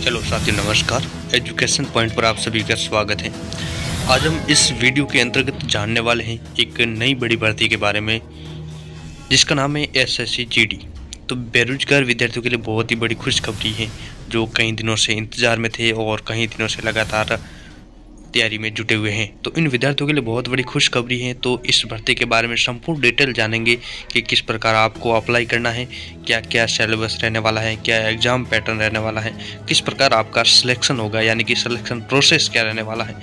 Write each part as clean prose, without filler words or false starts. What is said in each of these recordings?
Hello साथियों, नमस्कार। Education point पर आप सभी का स्वागत है। आज हम इस वीडियो के अंतर्गत जानने वाले हैं एक नई बड़ी भर्ती के बारे में, जिसका नाम है एसएससी जीडी। तो बेरोजगार विद्यार्थियों के लिए बहुत ही बड़ी खुशखबरी है, जो कई दिनों से इंतजार में थे और कई दिनों से लगातार तैयारी में जुटे हुए हैं। तो इन विद्यार्थियों के लिए बहुत बड़ी खुशखबरी है। तो इस भर्ती के बारे में संपूर्ण डिटेल जानेंगे कि किस प्रकार आपको अप्लाई करना है, क्या क्या सिलेबस रहने वाला है, क्या एग्ज़ाम पैटर्न रहने वाला है, किस प्रकार आपका सिलेक्शन होगा, यानी कि सिलेक्शन प्रोसेस क्या रहने वाला है।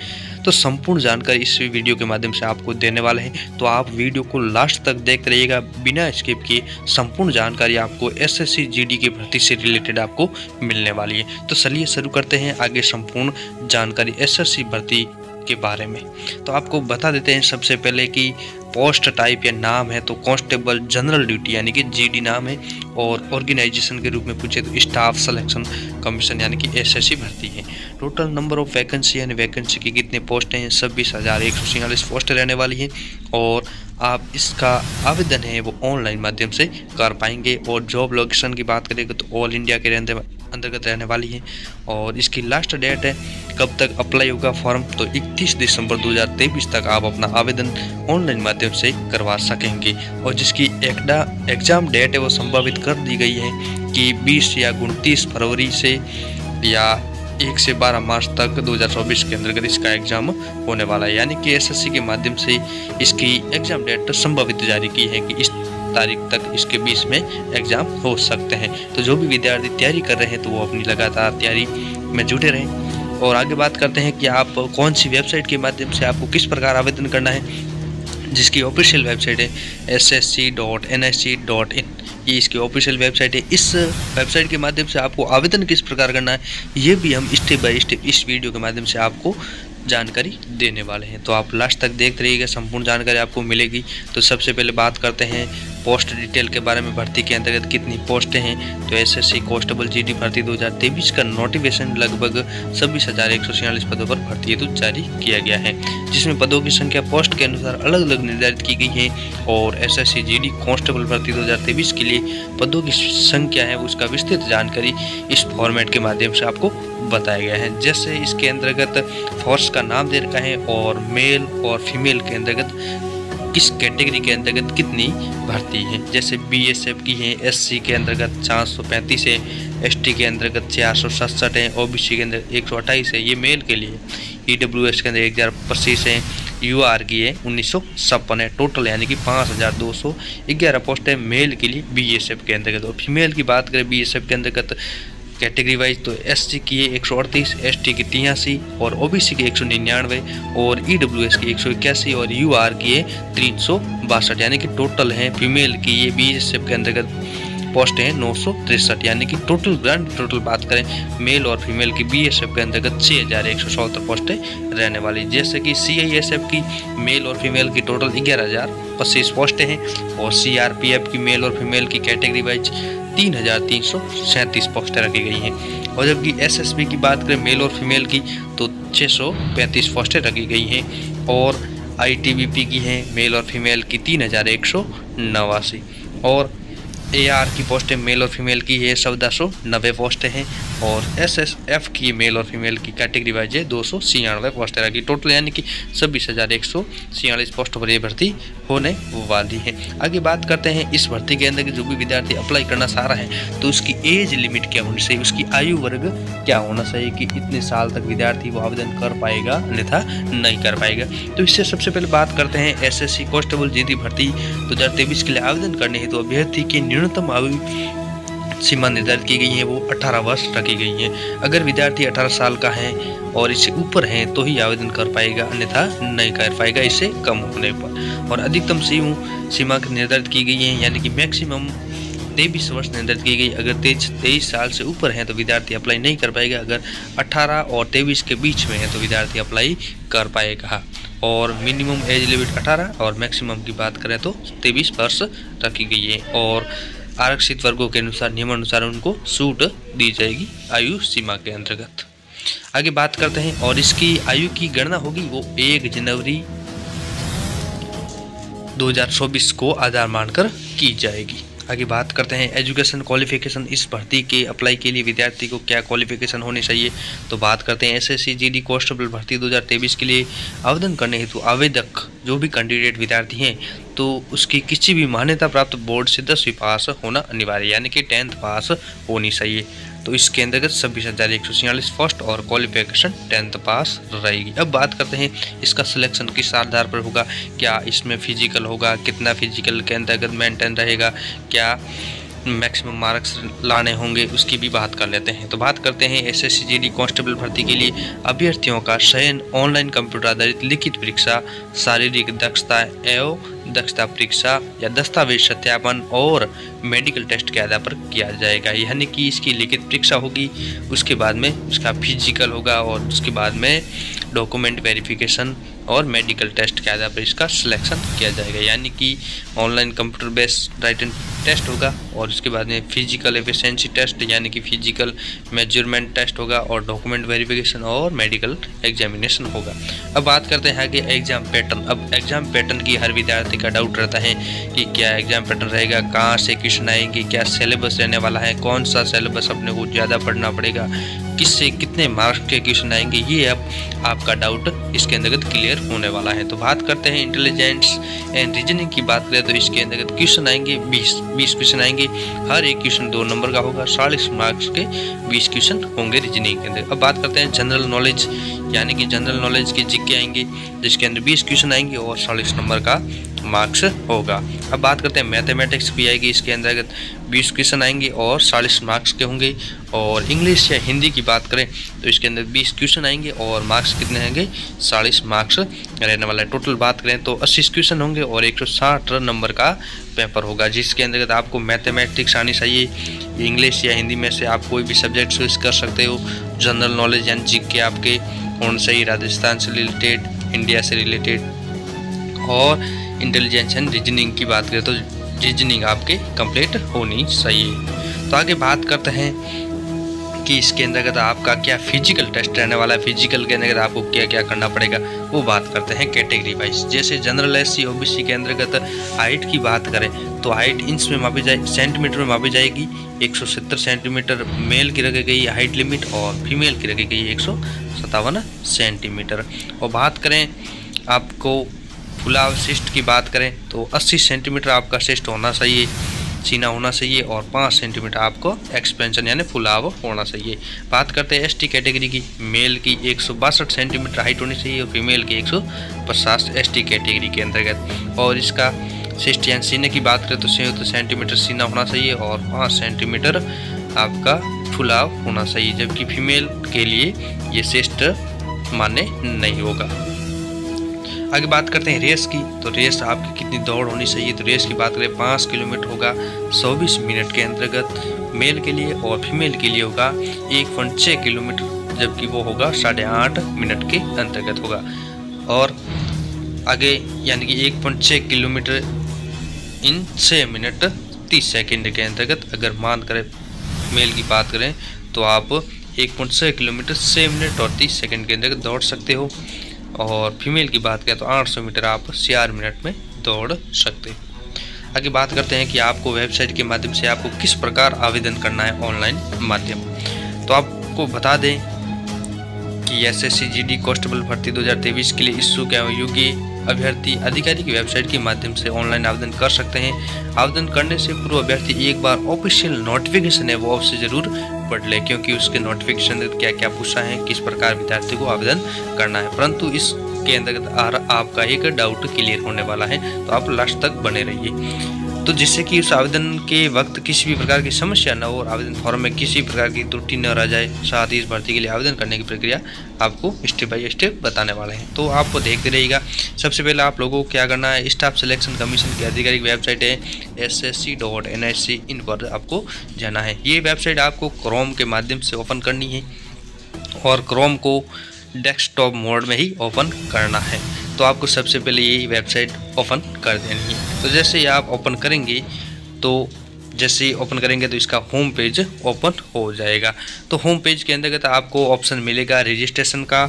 तो संपूर्ण जानकारी इस वीडियो के माध्यम से आपको देने वाले हैं। तो आप वीडियो को लास्ट तक देखते रहिएगा, बिना स्किप किए संपूर्ण जानकारी आपको एसएससी जीडी की भर्ती से रिलेटेड आपको मिलने वाली है। तो चलिए शुरू करते हैं आगे संपूर्ण जानकारी एसएससी भर्ती के बारे में। तो आपको बता देते हैं सबसे पहले कि पोस्ट टाइप या नाम है तो कांस्टेबल जनरल ड्यूटी यानी कि जीडी नाम है, और ऑर्गेनाइजेशन के रूप में पूछे तो स्टाफ सिलेक्शन कमीशन यानी कि एसएससी भर्ती है। टोटल नंबर ऑफ वैकेंसी यानी वैकेंसी की कितने पोस्ट हैं, 26,146 पोस्ट रहने वाली है। और आप इसका आवेदन है वो ऑनलाइन माध्यम से कर पाएंगे। और जॉब लोकेशन की बात करेंगे तो ऑल इंडिया के अंतर्गत रहने वाली है। और इसकी लास्ट डेट है कब तक अप्लाई होगा फॉर्म, तो 31 दिसंबर 2023 तक आप अपना आवेदन ऑनलाइन माध्यम से करवा सकेंगे। और जिसकी एग्ज़ाम डेट है वो संभावित कर दी गई है कि 20 या 29 फरवरी से या 1 से 12 मार्च तक 2024 के अंतर्गत इसका एग्ज़ाम होने वाला है। यानी कि एसएससी के माध्यम से इसकी एग्ज़ाम डेट संभावित जारी की है कि इस तारीख तक इसके बीच में एग्ज़ाम हो सकते हैं। तो जो भी विद्यार्थी तैयारी कर रहे हैं तो वो अपनी लगातार तैयारी में जुटे रहें। और आगे बात करते हैं कि आप कौन सी वेबसाइट के माध्यम से आपको किस प्रकार आवेदन करना है, जिसकी ऑफिशियल वेबसाइट है ssc.nsc.in। ये इसकी ऑफिशियल वेबसाइट है। इस वेबसाइट के माध्यम से आपको आवेदन किस प्रकार करना है, ये भी हम स्टेप बाय स्टेप इस वीडियो के माध्यम से आपको जानकारी देने वाले हैं। तो आप लास्ट तक देखते रहिएगा, संपूर्ण जानकारी आपको मिलेगी। तो सबसे पहले बात करते हैं पोस्ट डिटेल के बारे में। भर्ती के अंतर्गत कितनी पोस्टें हैं, तो एसएससी कांस्टेबल जीडी भर्ती 2023 का नोटिफिकेशन लगभग 26,146 पदों पर भर्ती हेतु जारी किया गया है, जिसमें पदों की संख्या पोस्ट के अनुसार अलग अलग निर्धारित की गई है। और एसएससी जीडी कांस्टेबल भर्ती 2023 के लिए पदों की संख्या है उसका विस्तृत जानकारी इस फॉर्मेट के माध्यम से आपको बताया गया है। जैसे इसके अंतर्गत फोर्स का नाम दे रखा है और मेल और फीमेल के अंतर्गत किस कैटेगरी के अंतर्गत कितनी भर्ती है। जैसे बीएसएफ की है, एससी के अंतर्गत 435 है, एसटी के अंतर्गत 467 है, ओबीसी के अंदर 128 है, ये मेल के लिए। ईडब्ल्यूएस के अंदर 1025 है, यूआर की है 1956 है। टोटल यानी कि 5,211 पोस्ट है मेल के लिए बीएसएफ के अंतर्गत। और फीमेल की बात करें बीएसएफ के अंतर्गत कैटेगरी वाइज तो एससी की है 138, एसटी की 83 और ओबीसी की 199 और ईडब्ल्यूएस की 181 और यूआर की है 362। यानी कि टोटल है फीमेल की ये बीएसएफ के अंतर्गत पोस्ट है 963। यानी कि टोटल बात करें मेल और फीमेल की बीएसएफ के अंतर्गत 6,174 पोस्टें रहने वाली। जैसे कि सीआईएसएफ की मेल और फीमेल की टोटल 11,025 पोस्टें हैं। और सीआरपीएफ की मेल और फीमेल की कैटेगरी वाइज 3,337 पोस्टें रखी गई हैं। और जबकि एसएसबी की बात करें मेल और फीमेल की तो 635 पोस्टें रखी गई हैं। और आईटीबीपी की हैं मेल और फीमेल की 3,189। और एआर की पोस्टें मेल और फीमेल की है 1490 पोस्टें हैं। और एसएसएफ की मेल और फीमेल की कैटेगरी वाइज है 296 पोस्टें रखी। टोटल यानी कि 26,146 पोस्टों पर यह भर्ती होने वाली है। आगे बात करते हैं इस भर्ती के अंदर जो भी विद्यार्थी अप्लाई करना चाह रहा है तो उसकी एज लिमिट क्या होनी चाहिए, उसकी आयु वर्ग क्या होना चाहिए कि इतने साल तक विद्यार्थी वो आवेदन कर पाएगा अन्यथा नहीं कर पाएगा। तो इससे सबसे पहले बात करते हैं एसएससी कांस्टेबल जीडी भर्ती 2023 के लिए आवेदन करने हेतु तो अभ्यर्थी की न्यूनतम आयु सीमा निर्धारित की गई है वो 18 वर्ष रखी गई है। अगर विद्यार्थी 18 साल का है और इससे ऊपर है तो ही आवेदन कर पाएगा, अन्यथा नहीं कर पाएगा इससे कम होने पर। और अधिकतम सीमा निर्धारित की गई है, यानी कि मैक्सिमम 23 वर्ष निर्धारित की गई। अगर 23 साल से ऊपर है तो विद्यार्थी अप्लाई नहीं कर पाएगा। अगर 18 और 23 के बीच में है तो विद्यार्थी अप्लाई कर पाएगा। और मिनिमम एज लिमिट 18 और मैक्सिमम की बात करें तो 23 वर्ष रखी गई है। और आरक्षित वर्गों के अनुसार नियमानुसार उनको छूट दी जाएगी आयु सीमा के अंतर्गत। आगे बात करते हैं और इसकी आयु की गणना होगी वो 1 जनवरी 2024 को आधार मानकर की जाएगी। आगे बात करते हैं एजुकेशन क्वालिफिकेशन। इस भर्ती के अप्लाई के लिए विद्यार्थी को क्या क्वालिफिकेशन होनी चाहिए, तो बात करते हैं एसएससी जीडी कांस्टेबल भर्ती 2023 के लिए आवेदन करने हेतु आवेदक जो भी कैंडिडेट विद्यार्थी हैं तो उसकी किसी भी मान्यता प्राप्त बोर्ड से 10वीं पास होना अनिवार्य, यानी कि 10th पास होनी चाहिए। तो इसके अंतर्गत 26,146 फर्स्ट और क्वालिफिकेशन 10th पास रहेगी। अब बात करते हैं इसका सिलेक्शन किस आधार पर होगा, क्या इसमें फिजिकल होगा, कितना फिजिकल के अंतर्गत मेंटेन रहेगा, क्या मैक्सिमम मार्क्स लाने होंगे, उसकी भी बात कर लेते हैं। तो बात करते हैं एसएससी जीडी कांस्टेबल भर्ती के लिए अभ्यर्थियों का चयन ऑनलाइन कंप्यूटर आधारित लिखित परीक्षा, शारीरिक दक्षता एवं दक्षता परीक्षा या दस्तावेज सत्यापन और मेडिकल टेस्ट के आधार पर किया जाएगा। यानी कि इसकी लिखित परीक्षा होगी, उसके बाद में उसका फिजिकल होगा और उसके बाद में डॉक्यूमेंट वेरिफिकेशन और मेडिकल टेस्ट के आधार पर इसका सिलेक्शन किया जाएगा। यानी कि online computer based writing test होगा और उसके बाद में फिजिकल एफिशिएंसी टेस्ट यानी कि फिजिकल मेजरमेंट टेस्ट होगा और डॉक्यूमेंट वेरिफिकेशन और मेडिकल एग्जामिनेशन होगा। अब बात करते हैं आगे एग्जाम पैटर्न। अब एग्जाम पैटर्न की हर विद्यार्थी का डाउट रहता है कि क्या एग्जाम पैटर्न रहेगा, कहाँ से क्वेश्चन आएंगे, क्या सिलेबस रहने वाला है, कौन सा सिलेबस अपने को ज़्यादा पढ़ना पड़ेगा, किससे कितने मार्क्स के क्वेश्चन आएंगे, ये अब आपका डाउट इसके अंतर्गत क्लियर होने वाला है। तो बात करते हैं इंटेलिजेंस एंड रीजनिंग की बात करें तो इसके अंतर्गत क्वेश्चन आएंगे 20 क्वेश्चन आएंगे। हर एक क्वेश्चन 2 नंबर का होगा, 40 मार्क्स के 20 क्वेश्चन होंगे रीजनिंग के अंदर। अब बात करते हैं जनरल नॉलेज, यानी कि जनरल नॉलेज के जीके आएंगे जिसके अंदर 20 क्वेश्चन आएंगे और 40 नंबर का मार्क्स होगा। अब बात करते हैं मैथमेटिक्स भी आएगी, इसके अंतर्गत 20 क्वेश्चन आएंगे और 40 मार्क्स के होंगे। और इंग्लिश या हिंदी की बात करें तो इसके अंदर 20 क्वेश्चन आएंगे और मार्क्स कितने होंगे, 40 मार्क्स रहने वाला है। टोटल बात करें तो 80 क्वेश्चन होंगे और 160 नंबर का पेपर होगा, जिसके अंतर्गत आपको मैथमेटिक्स आनी चाहिए। इंग्लिश या हिंदी में से आप कोई भी सब्जेक्ट चूज कर सकते हो। जनरल नॉलेज यानी जीके आपके होने चाहिए राजस्थान से रिलेटेड, इंडिया से रिलेटेड। और इंटेलिजेंस एंड रीजनिंग की बात करें तो रीजनिंग आपके कंप्लीट होनी चाहिए। तो आगे बात करते हैं कि इसके अंतर्गत आपका क्या फिजिकल टेस्ट रहने वाला है, फिजिकल के अंतर्गत आपको क्या क्या करना पड़ेगा वो बात करते हैं कैटेगरी वाइज। जैसे जनरल एससी ओबीसी के अंतर्गत हाइट की बात करें तो हाइट इंच में मापी जाए, सेंटीमीटर में मापी जाएगी। 170 सेंटीमीटर मेल की रखी गई हाइट लिमिट और फीमेल की रखी गई 157 सेंटीमीटर। और बात करें आपको फुलाव सिस्ट की बात करें तो 80 सेंटीमीटर आपका सिस्ट होना चाहिए, सीना होना चाहिए और 5 सेंटीमीटर आपको एक्सपेंशन यानी फुलाव होना चाहिए। बात करते हैं एसटी कैटेगरी की, मेल की 162 सेंटीमीटर हाइट होनी चाहिए और फीमेल की 150 एसटी कैटेगरी के अंतर्गत। और इसका सिस्ट यानी सीने की बात करें तो 70 सेंटीमीटर सीना होना चाहिए और 5 सेंटीमीटर आपका फुलाव होना चाहिए, जबकि फीमेल के लिए ये सिस्ट मान्य नहीं होगा। आगे बात करते हैं रेस की, तो रेस आपकी कितनी दौड़ होनी चाहिए, तो रेस की बात करें 5 किलोमीटर होगा 24 मिनट के अंतर्गत मेल के लिए और फीमेल के लिए होगा 1.6 किलोमीटर, जबकि वो होगा 8.5 मिनट के अंतर्गत होगा। और आगे यानी कि 1.6 किलोमीटर इन 6 मिनट 30 सेकेंड के अंतर्गत अगर मान करें मेल की बात करें तो आप 1.6 किलोमीटर 6 मिनट और 30 सेकेंड के अंतर्गत दौड़ सकते हो। और फीमेल की बात करें तो 800 मीटर आप 4 मिनट में दौड़ सकते हैं। आगे बात करते हैं कि आपको वेबसाइट के माध्यम से आपको किस प्रकार आवेदन करना है ऑनलाइन माध्यम। तो आपको बता दें कि एसएससी जीडी कांस्टेबल भर्ती 2023 के लिए इच्छुक एवं योग्य अभ्यर्थी अधिकारी की वेबसाइट के माध्यम से ऑनलाइन आवेदन कर सकते हैं। आवेदन करने से पूर्व अभ्यर्थी एक बार ऑफिशियल नोटिफिकेशन है वो आपसे जरूर पढ़ ले, क्योंकि उसके नोटिफिकेशन क्या क्या पूछा है, किस प्रकार विद्यार्थी को आवेदन करना है। परंतु इसके अंतर्गत आपका एक डाउट क्लियर होने वाला है, तो आप लास्ट तक बने रहिए। तो जिससे कि उस आवेदन के वक्त किसी भी प्रकार की समस्या न हो और आवेदन फॉर्म में किसी प्रकार की त्रुटि न रह जाए। साथ ही इस भर्ती के लिए आवेदन करने की प्रक्रिया आपको स्टेप बाय स्टेप बताने वाले हैं, तो आपको देखते रहिएगा। सबसे पहले आप लोगों को क्या करना है, स्टाफ सिलेक्शन कमीशन की आधिकारिक वेबसाइट है ssc.nic इन पर आपको जाना है। ये वेबसाइट आपको क्रोम के माध्यम से ओपन करनी है और क्रोम को डेस्कटॉप मोड में ही ओपन करना है। तो आपको सबसे पहले ये वेबसाइट ओपन कर देनी है। तो जैसे ही आप ओपन करेंगे तो जैसे ही ओपन करेंगे तो इसका होम पेज ओपन हो जाएगा। तो होम पेज के अंतर्गत आपको ऑप्शन मिलेगा रजिस्ट्रेशन का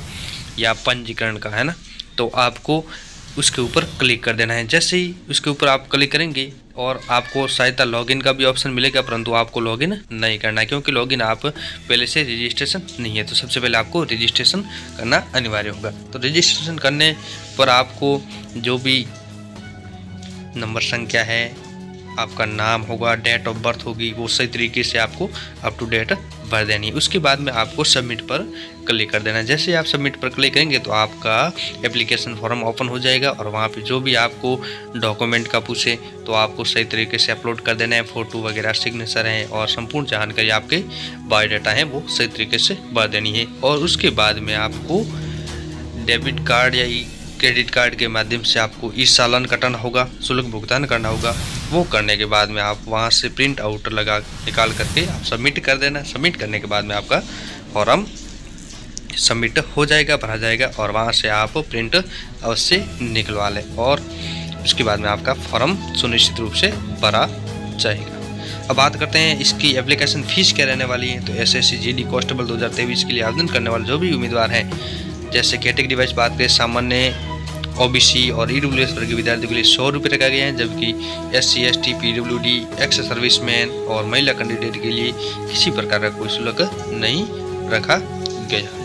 या पंजीकरण का, है ना। तो आपको उसके ऊपर क्लिक कर देना है। जैसे ही उसके ऊपर आप क्लिक करेंगे और आपको सहायता लॉगिन का भी ऑप्शन मिलेगा, परंतु आपको लॉगिन नहीं करना है क्योंकि लॉगिन आप पहले से रजिस्ट्रेशन नहीं है। तो सबसे पहले आपको रजिस्ट्रेशन करना अनिवार्य होगा। तो रजिस्ट्रेशन करने पर आपको जो भी नंबर संख्या है, आपका नाम होगा, डेट ऑफ बर्थ होगी, वो सही तरीके से आपको अप टू डेट भर देनी है। उसके बाद में आपको सबमिट पर क्लिक कर देना है। जैसे आप सबमिट पर क्लिक करेंगे तो आपका एप्लीकेशन फॉर्म ओपन हो जाएगा और वहाँ पे जो भी आपको डॉक्यूमेंट का पूछे तो आपको सही तरीके से अपलोड कर देना है। फ़ोटो वगैरह, सिग्नेचर हैं और संपूर्ण जानकारी आपके बायोडाटा है वो सही तरीके से भर देनी है। और उसके बाद में आपको डेबिट कार्ड या क्रेडिट कार्ड के माध्यम से आपको ई चालान कटाना होगा, शुल्क भुगतान करना होगा। वो करने के बाद में आप वहाँ से प्रिंट आउट निकाल करके आप सबमिट कर देना। सबमिट करने के बाद में आपका फॉर्म सबमिट हो जाएगा, भरा जाएगा और वहाँ से आप प्रिंट अवश्य निकलवा लें और उसके बाद में आपका फॉर्म सुनिश्चित रूप से भरा जाएगा। अब बात करते हैं इसकी एप्लीकेशन फ़ीस क्या रहने वाली है। तो SSC GD कांस्टेबल 2023 के लिए आवेदन करने वाले जो भी उम्मीदवार हैं, जैसे कैटेगरी वाइज बात करें, सामान्य, OBC और EWS वर्ग के विद्यार्थियों के लिए 100 रुपये रखा गया है, जबकि SC ST PWD ex serviceman और महिला कैंडिडेट के लिए किसी प्रकार का कोई शुल्क नहीं रखा गया।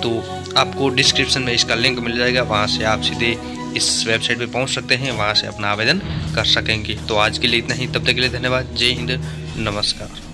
तो आपको डिस्क्रिप्शन में इसका लिंक मिल जाएगा, वहाँ से आप सीधे इस वेबसाइट पे पहुँच सकते हैं, वहाँ से अपना आवेदन कर सकेंगे। तो आज के लिए इतना ही, तब तक के लिए धन्यवाद। जय हिंद, नमस्कार।